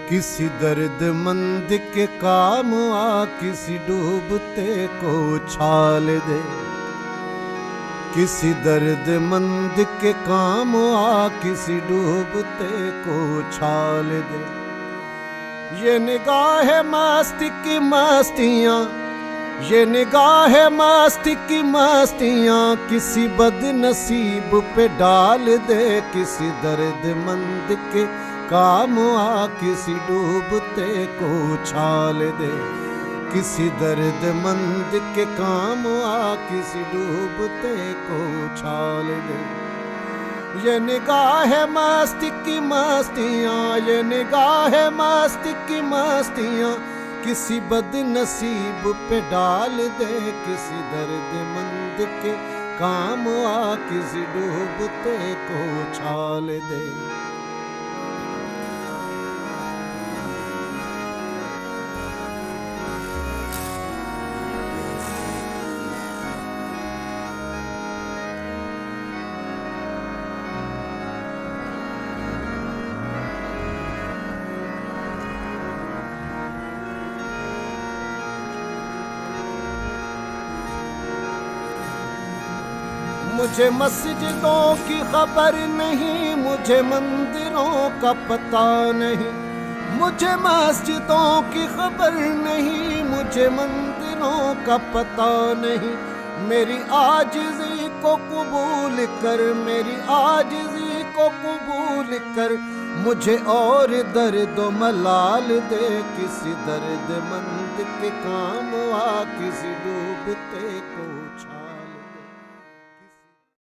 किसी दर्दमंद के काम आ, किसी डूबते को उछाल दे। किसी दर्दमंद के काम आ, किसी डूबते को उछाल दे। ये निगाह मस्ती की मस्तियाँ, ये निगाह मस्ती की मस्तियाँ किसी बदनसीब पे डाल दे। किसी दर्दमंद के काम आ, किसी डूबते को उछाल दे। किसी दर्दमंद के काम आ, किसी डूबते को उछाल दे। ये निगाह मस्ती की मस्तियाँ, ये निगाह मस्ती की मस्तियाँ किसी बदनसीब पे डाल दे। किसी दर्दमंद के काम आ, किसी डूबते को उछाल दे। मुझे मस्जिदों की खबर नहीं, मुझे मंदिरों का पता नहीं। मुझे मस्जिदों की खबर नहीं, मुझे मंदिरों का पता नहीं। मेरी आजिज़ी को कबूल कर, मेरी आजिज़ी को कबूल कर। मुझे और दर्द मलाल दे। किसी दर्दमंद के काम आ, किसी डूबते को